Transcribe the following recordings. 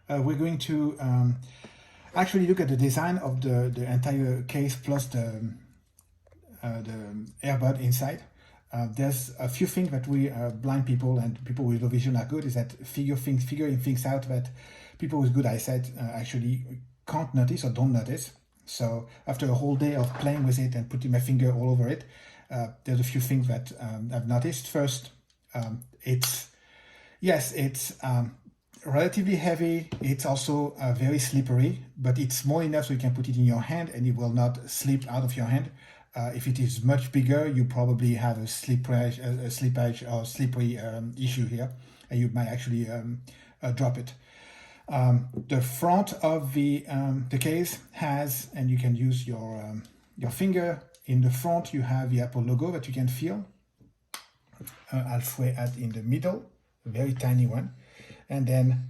we're going to actually look at the design of the entire case plus the earbud inside. There's a few things that we blind people and people with low vision are good, is that figuring things out that people with good eyesight actually can't notice or don't notice. So after a whole day of playing with it and putting my finger all over it, there's a few things that I've noticed. First, it's relatively heavy. It's also very slippery, but it's small enough so you can put it in your hand and it will not slip out of your hand. If it is much bigger, you probably have a slippage or slippery issue here, and you might actually drop it. The front of the case has, and you can use your finger in the front. You have the Apple logo that you can feel halfway in the middle, a very tiny one, and then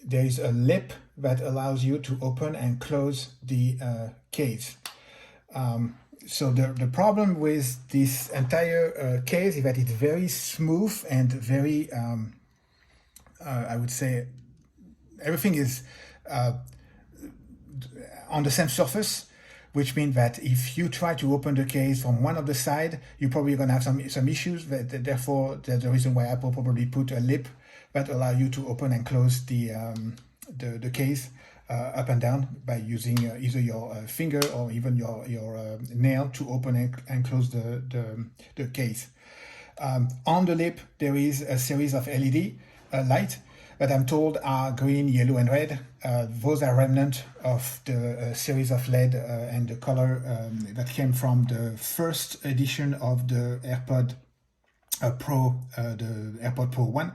there is a lip that allows you to open and close the case. So the problem with this entire case is that it's very smooth and very, I would say, everything is on the same surface, which means that if you try to open the case from one of the side, you're probably going to have some issues. Therefore, that's the reason why Apple probably put a lip that allow you to open and close the case up and down by using either your finger or even your nail to open and close the case. On the lip, there is a series of LED light that I'm told are green, yellow, and red. Those are remnant of the series of LED and the color that came from the first edition of the AirPod Pro, the AirPod Pro 1.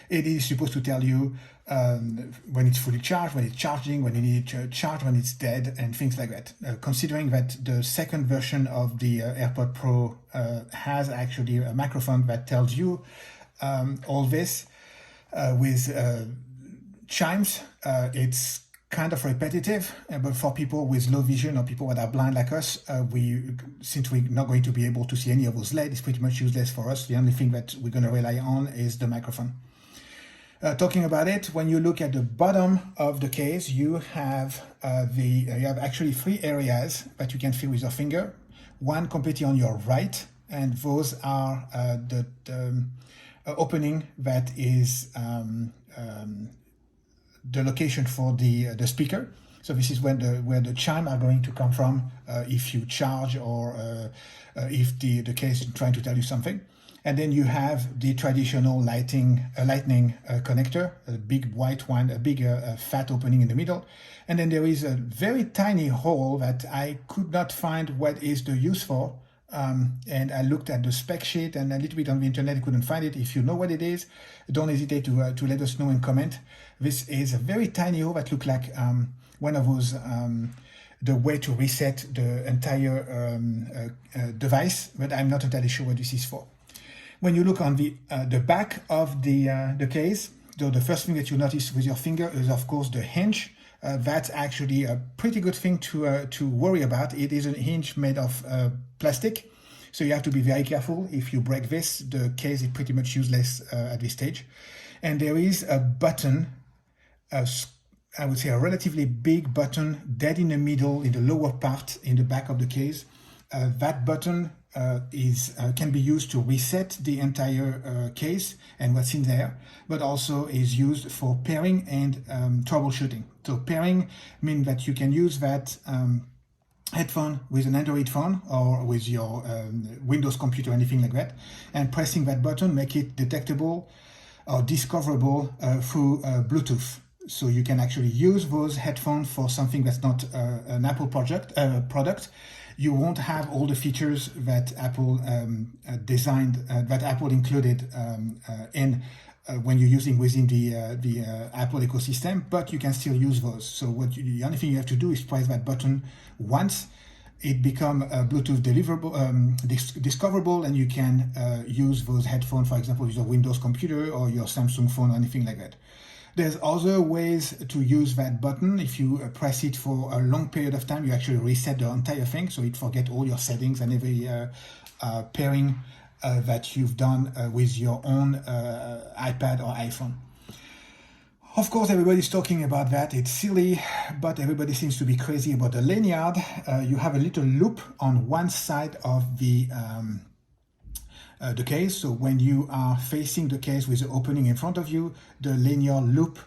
It is supposed to tell you when it's fully charged, when it's charging, when you need to charge, when it's dead, and things like that. Considering that the second version of the AirPod Pro has actually a microphone that tells you all this with chimes, it's kind of repetitive, but for people with low vision or people that are blind like us, since we're not going to be able to see any of those LED, it's pretty much useless for us. The only thing that we're going to rely on is the microphone. Talking about it, when you look at the bottom of the case, you have actually three areas that you can feel with your finger. One completely on your right, and those are the opening that is the location for the speaker. So this is where the chime are going to come from if you charge or if the case is trying to tell you something. And then you have the traditional lightning connector, a big white one, a big fat opening in the middle. And then there is a very tiny hole that I could not find what is the use for. And I looked at the spec sheet and a little bit on the internet, I couldn't find it. If you know what it is, don't hesitate to let us know and comment. This is a very tiny hole that looks like one of those, the way to reset the entire device, but I'm not entirely sure what this is for. When you look on the back of the case, so the first thing that you notice with your finger is, of course, the hinge. That's actually a pretty good thing to worry about. It is a hinge made of plastic, so you have to be very careful. If you break this, the case is pretty much useless at this stage. And there is a button, I would say a relatively big button, dead in the middle, in the lower part, in the back of the case. That button can be used to reset the entire case and what's in there, but also is used for pairing and troubleshooting. So pairing means that you can use that headphone with an Android phone or with your Windows computer, anything like that, and pressing that button make it detectable or discoverable through Bluetooth. So you can actually use those headphones for something that's not an Apple product. You won't have all the features that Apple designed, that Apple included in when you're using within the Apple ecosystem, but you can still use those. So the only thing you have to do is press that button once. It becomes Bluetooth discoverable, and you can use those headphones, for example, with your Windows computer or your Samsung phone or anything like that. There's other ways to use that button. If you press it for a long period of time, you actually reset the entire thing, so it forgets all your settings and every pairing that you've done with your own iPad or iPhone. Of course, everybody's talking about that. It's silly, but everybody seems to be crazy about the lanyard. You have a little loop on one side of the case. So when you are facing the case with the opening in front of you, the lanyard loop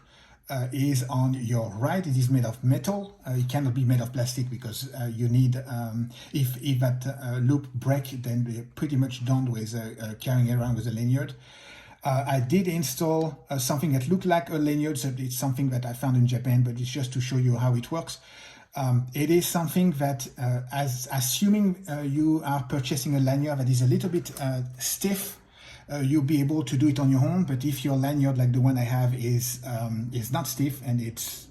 is on your right. It is made of metal. It cannot be made of plastic because you need, if that loop breaks, then you're pretty much done with carrying around with a lanyard. I did install something that looked like a lanyard, so it's something that I found in Japan, but it's just to show you how it works. It is something that, assuming you are purchasing a lanyard that is a little bit stiff, you'll be able to do it on your own. But if your lanyard, like the one I have, is not stiff and it's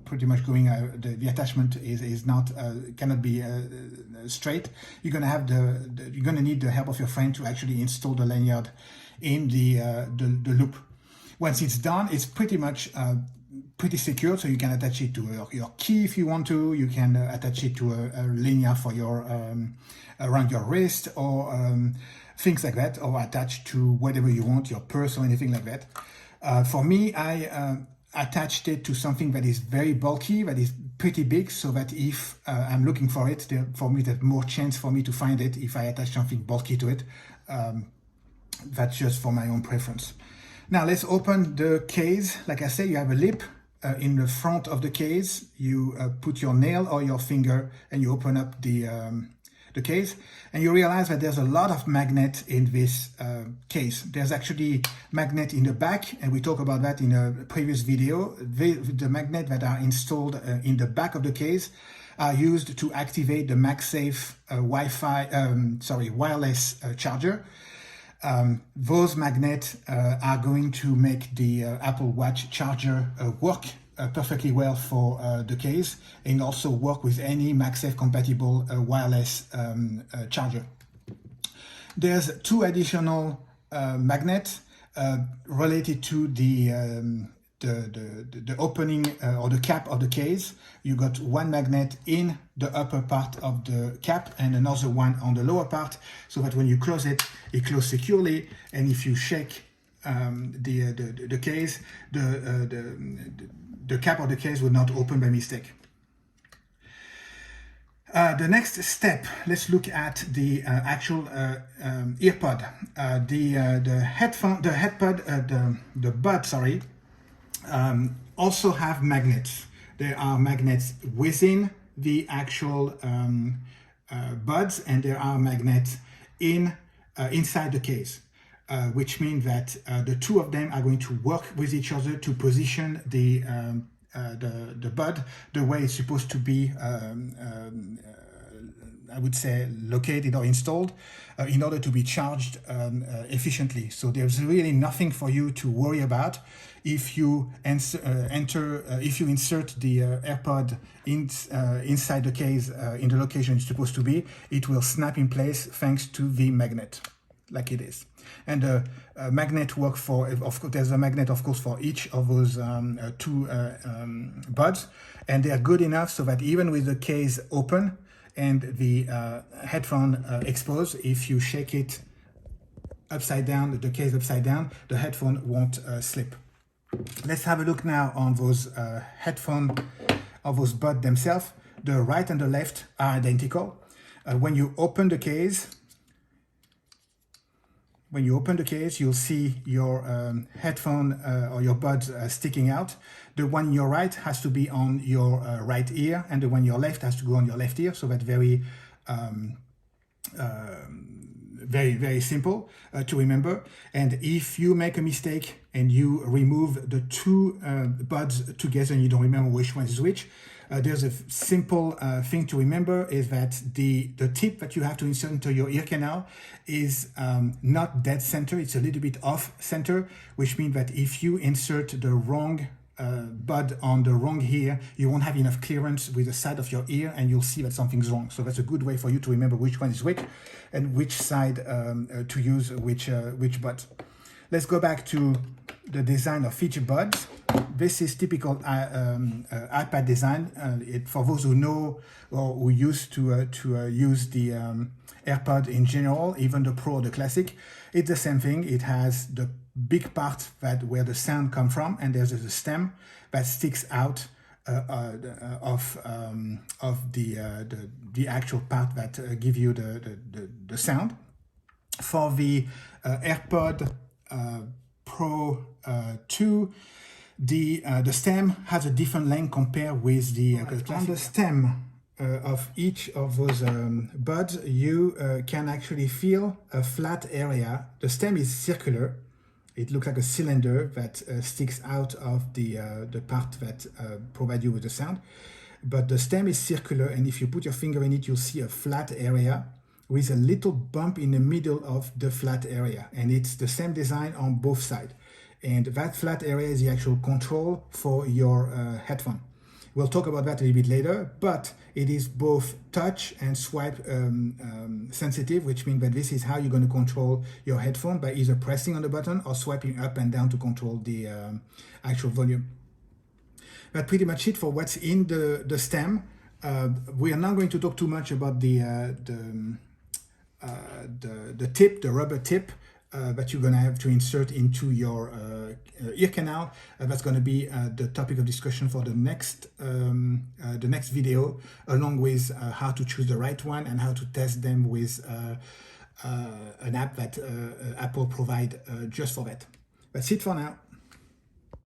pretty much going, the attachment is not cannot be straight, you're gonna have you're gonna need the help of your friend to actually install the lanyard in the loop. Once it's done, it's pretty much pretty secure, so you can attach it to your key if you want to. You can attach it to a lanyard for your around your wrist, or things like that, or attach to whatever you want, your purse or anything like that. For me, I attached it to something that is very bulky, that is pretty big, so that if I'm looking for it, for me there's more chance for me to find it if I attach something bulky to it. That's just for my own preference. Now let's open the case. Like I say, you have a lip in the front of the case. You put your nail or your finger and you open up the case, and you realize that there's a lot of magnet in this case. There's actually magnet in the back, and we talked about that in a previous video. The magnet that are installed in the back of the case are used to activate the MagSafe wireless charger. Those magnets are going to make the Apple Watch charger work perfectly well for the case, and also work with any MagSafe compatible wireless charger. There's two additional magnets related to the opening or the cap of the case. You got one magnet in the upper part of the cap and another one on the lower part, so that when you close it, it closes securely. And if you shake the case, the cap of the case will not open by mistake. The next step, let's look at the actual earpod. The bud, sorry, also have magnets. There are magnets within the actual buds, and there are magnets inside the case, which means that the two of them are going to work with each other to position the bud the way it's supposed to be, I would say, located or installed in order to be charged efficiently. So there's really nothing for you to worry about. If you insert the AirPod inside the case in the location it's supposed to be, it will snap in place thanks to the magnet, like it is. And the magnet work for, of course, there's a magnet, of course, for each of those two buds, and they are good enough so that even with the case open and the headphone exposed, if you shake it upside down, the case upside down, the headphone won't slip. Let's have a look now on those headphone, of those buds themselves. The right and the left are identical. When you open the case, you'll see your headphone or your buds sticking out. The one on your right has to be on your right ear, and the one on your left has to go on your left ear. So that's very, very simple to remember. And if you make a mistake and you remove the two buds together and you don't remember which one is which, there's a simple thing to remember, is that the tip that you have to insert into your ear canal is not dead center, it's a little bit off center, which means that if you insert the wrong bud on the wrong ear, you won't have enough clearance with the side of your ear, and you'll see that something's wrong. So that's a good way for you to remember which one is which and which side to use which bud. Let's go back to the design of each buds. This is typical iPad design. For those who know or who used to use the AirPod in general, even the Pro or the Classic, it's the same thing. It has the big part where the sound comes from, and there's a stem that sticks out of the actual part that give you the sound. For the AirPod Pro 2, the stem has a different length compared with the on the stem of each of those buds. You can actually feel a flat area. The stem is circular. It looks like a cylinder that sticks out of the part that provides you with the sound. But the stem is circular, and if you put your finger in it, you'll see a flat area with a little bump in the middle of the flat area. And it's the same design on both sides. And that flat area is the actual control for your headphone. We'll talk about that a little bit later, but it is both touch and swipe sensitive, which means that this is how you're going to control your headphone, by either pressing on the button or swiping up and down to control the actual volume. That's pretty much it for what's in the stem. We are not going to talk too much about the tip, the rubber tip, that you're going to have to insert into your ear canal. That's going to be the topic of discussion for the next video, along with how to choose the right one and how to test them with an app that Apple provide just for that. That's it for now.